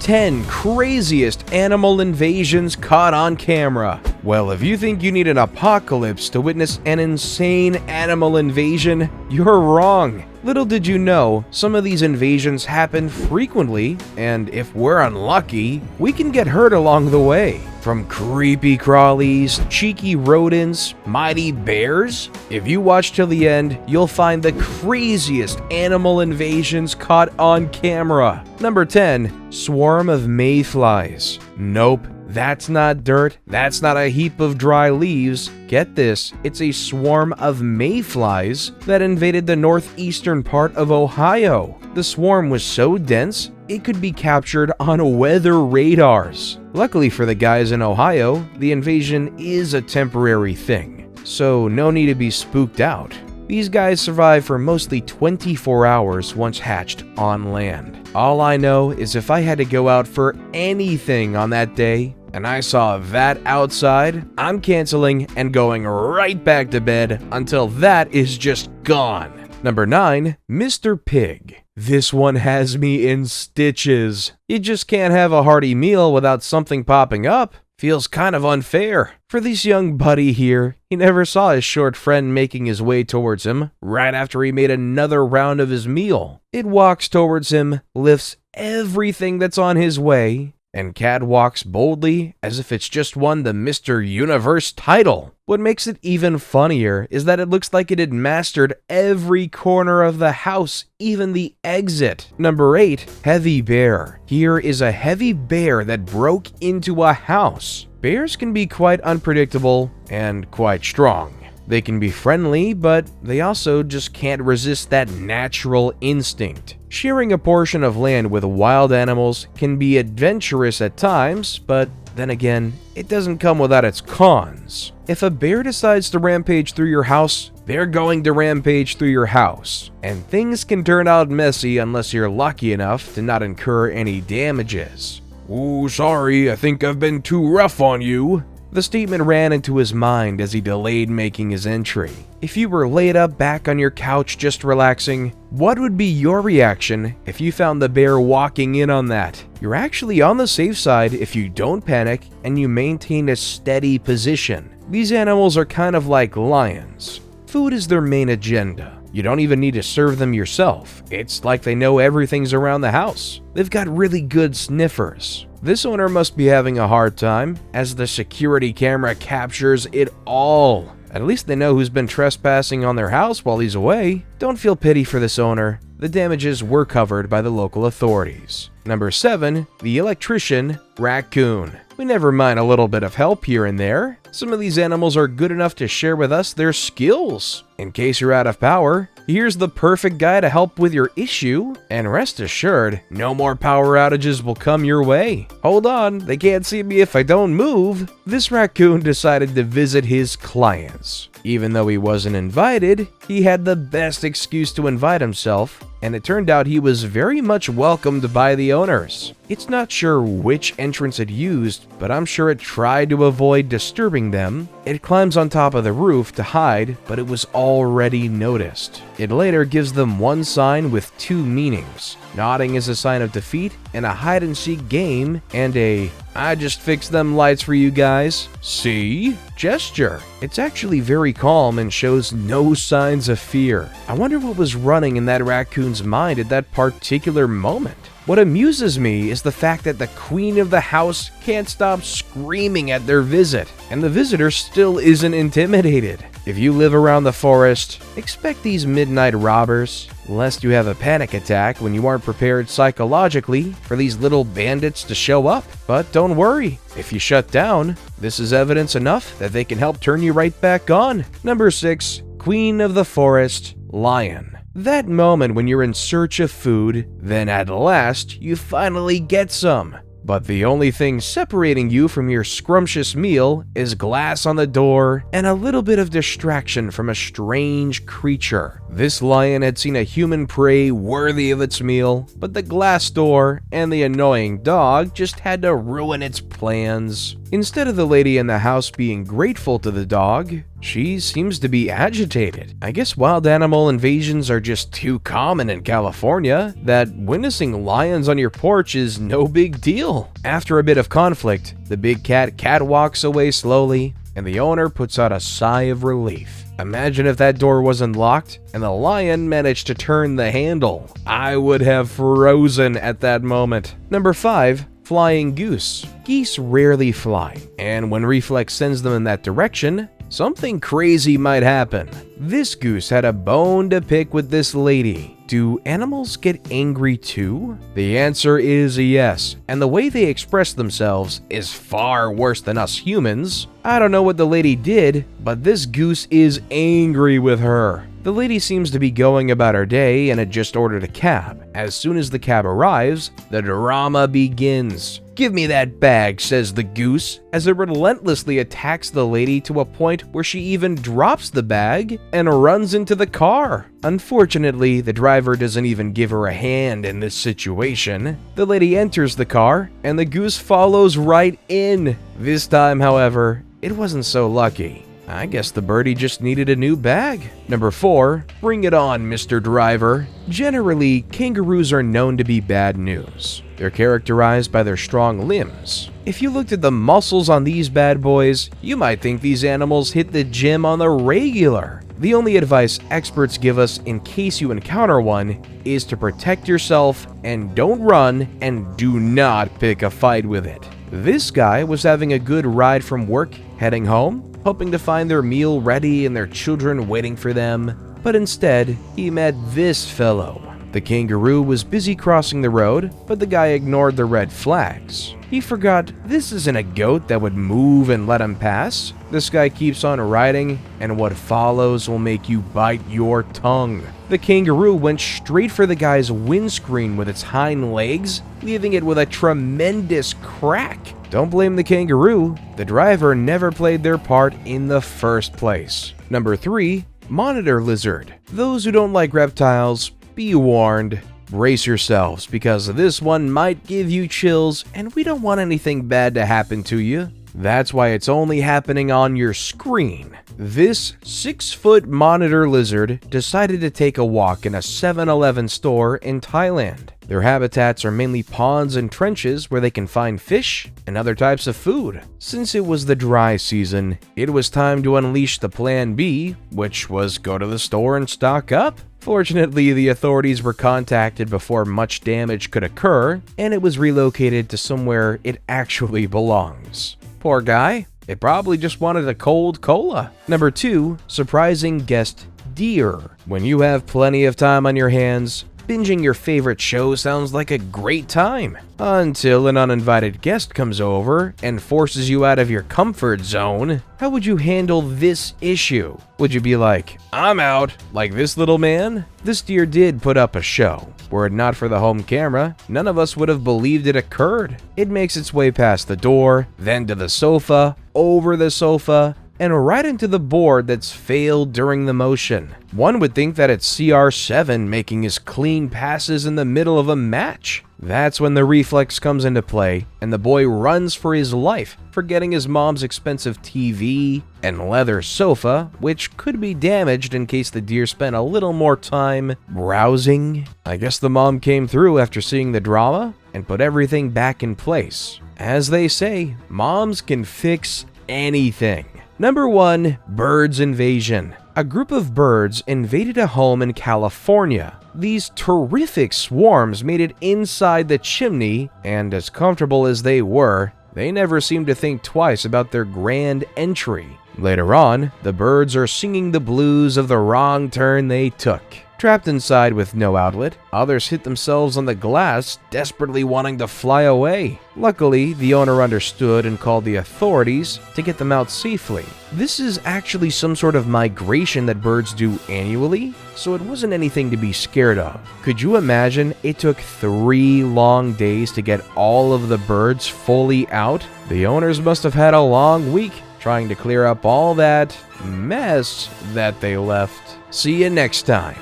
10 craziest animal invasions caught on camera. Well, if you think you need an apocalypse to witness an insane animal invasion, you're wrong. Little did you know, some of these invasions happen frequently, and if we're unlucky, we can get hurt along the way. From creepy crawlies, cheeky rodents, mighty bears. If you watch till the end, you'll find the craziest animal invasions caught on camera. Number 10. Swarm of mayflies. Nope. That's not dirt, that's not a heap of dry leaves. Get this, it's a swarm of mayflies that invaded the northeastern part of Ohio. The swarm was so dense, it could be captured on weather radars. Luckily for the guys in Ohio, the invasion is a temporary thing, so no need to be spooked out. These guys survive for mostly 24 hours once hatched on land. All I know is if I had to go out for anything on that day, and I saw that outside, I'm canceling and going right back to bed until that is just gone. Number 9. Mr. Pig. This one has me in stitches. You just can't have a hearty meal without something popping up. Feels kind of unfair. For this young buddy here, he never saw his short friend making his way towards him right after he made another round of his meal. It walks towards him, lifts everything that's on his way, and catwalks boldly as if it's just won the Mr. Universe title. What makes it even funnier is that it looks like it had mastered every corner of the house, even the exit. Number 8. Heavy bear. Here is a heavy bear that broke into a house. Bears can be quite unpredictable and quite strong. They can be friendly, but they also just can't resist that natural instinct. Sharing a portion of land with wild animals can be adventurous at times, but then again, it doesn't come without its cons. If a bear decides to rampage through your house, they're going to rampage through your house. And things can turn out messy unless you're lucky enough to not incur any damages. "Ooh, sorry, I think I've been too rough on you." The statement ran into his mind as he delayed making his entry. If you were laid up back on your couch just relaxing, what would be your reaction if you found the bear walking in on that? You're actually on the safe side if you don't panic and you maintain a steady position. These animals are kind of like lions. Food is their main agenda. You don't even need to serve them yourself. It's like they know everything's around the house. They've got really good sniffers. This owner must be having a hard time, as the security camera captures it all. At least they know who's been trespassing on their house while he's away. Don't feel pity for this owner. The damages were covered by the local authorities. Number 7. The electrician, raccoon. We never mind a little bit of help here and there. Some of these animals are good enough to share with us their skills. In case you're out of power, here's the perfect guy to help with your issue. And rest assured, no more power outages will come your way. Hold on, they can't see me if I don't move. This raccoon decided to visit his clients. Even though he wasn't invited, he had the best excuse to invite himself, and it turned out he was very much welcomed by the owners. It's not sure which entrance it used, but I'm sure it tried to avoid disturbing them. It climbs on top of the roof to hide, but it was already noticed. It later gives them one sign with two meanings. Nodding is a sign of defeat in a hide-and-seek game, and a "I just fixed them lights for you guys, see?" gesture. It's actually very calm and shows no signs of fear. I wonder what was running in that raccoon's mind at that particular moment. What amuses me is the fact that the queen of the house can't stop screaming at their visit, and the visitor still isn't intimidated. If you live around the forest, expect these midnight robbers, lest you have a panic attack when you aren't prepared psychologically for these little bandits to show up. But don't worry, if you shut down, this is evidence enough that they can help turn you right back on. Number 6. Queen of the Forest, lion. That moment when you're in search of food, then at last you finally get some. But the only thing separating you from your scrumptious meal is glass on the door and a little bit of distraction from a strange creature. This lion had seen a human prey worthy of its meal, but the glass door and the annoying dog just had to ruin its plans. Instead of the lady in the house being grateful to the dog, she seems to be agitated. I guess wild animal invasions are just too common in California that witnessing lions on your porch is no big deal. After a bit of conflict, the big cat catwalks away slowly, and the owner puts out a sigh of relief. Imagine if that door wasn't locked and the lion managed to turn the handle. I would have frozen at that moment. Number 5. Flying goose. Geese rarely fly, and when reflex sends them in that direction, something crazy might happen. This goose had a bone to pick with this lady. Do animals get angry too? The answer is yes, and the way they express themselves is far worse than us humans. I don't know what the lady did, but this goose is angry with her. The lady seems to be going about her day and had just ordered a cab. As soon as the cab arrives, the drama begins. "Give me that bag," says the goose, as it relentlessly attacks the lady to a point where she even drops the bag and runs into the car. Unfortunately, the driver doesn't even give her a hand in this situation. The lady enters the car, and the goose follows right in. This time, however, it wasn't so lucky. I guess the birdie just needed a new bag. Number 4. Bring it on, Mr. Driver. Generally, kangaroos are known to be bad news. They're characterized by their strong limbs. If you looked at the muscles on these bad boys, you might think these animals hit the gym on the regular. The only advice experts give us in case you encounter one is to protect yourself and don't run and do not pick a fight with it. This guy was having a good ride from work, heading home, hoping to find their meal ready and their children waiting for them, but instead, he met this fellow. The kangaroo was busy crossing the road, but the guy ignored the red flags. He forgot this isn't a goat that would move and let him pass. This guy keeps on riding, and what follows will make you bite your tongue. The kangaroo went straight for the guy's windscreen with its hind legs, leaving it with a tremendous crack. Don't blame the kangaroo. The driver never played their part in the first place. Number 3. Monitor lizard. Those who don't like reptiles, be warned. Brace yourselves, because this one might give you chills, and we don't want anything bad to happen to you. That's why it's only happening on your screen. This 6-foot monitor lizard decided to take a walk in a 7-Eleven store in Thailand. Their habitats are mainly ponds and trenches where they can find fish and other types of food. Since it was the dry season, it was time to unleash the plan B, which was go to the store and stock up. Fortunately, the authorities were contacted before much damage could occur, and it was relocated to somewhere it actually belongs. Poor guy, it probably just wanted a cold cola. Number 2, surprising guest deer. When you have plenty of time on your hands, binging your favorite show sounds like a great time, until an uninvited guest comes over and forces you out of your comfort zone. How would you handle this issue? Would you be like, "I'm out," like this little man? This deer did put up a show. Were it not for the home camera, none of us would have believed it occurred. It makes its way past the door, then to the sofa, over the sofa, and right into the board that's failed during the motion. One would think that it's CR7 making his clean passes in the middle of a match. That's when the reflex comes into play, and the boy runs for his life, forgetting his mom's expensive TV and leather sofa, which could be damaged in case the deer spent a little more time browsing. I guess the mom came through after seeing the drama and put everything back in place. As they say, moms can fix anything. Number 1, birds invasion. A group of birds invaded a home in California. These terrific swarms made it inside the chimney, and as comfortable as they were, they never seemed to think twice about their grand entry. Later on, the birds are singing the blues of the wrong turn they took. Trapped inside with no outlet, others hit themselves on the glass, desperately wanting to fly away. Luckily, the owner understood and called the authorities to get them out safely. This is actually some sort of migration that birds do annually, so it wasn't anything to be scared of. Could you imagine it took 3 long days to get all of the birds fully out? The owners must have had a long week trying to clear up all that mess that they left. See you next time.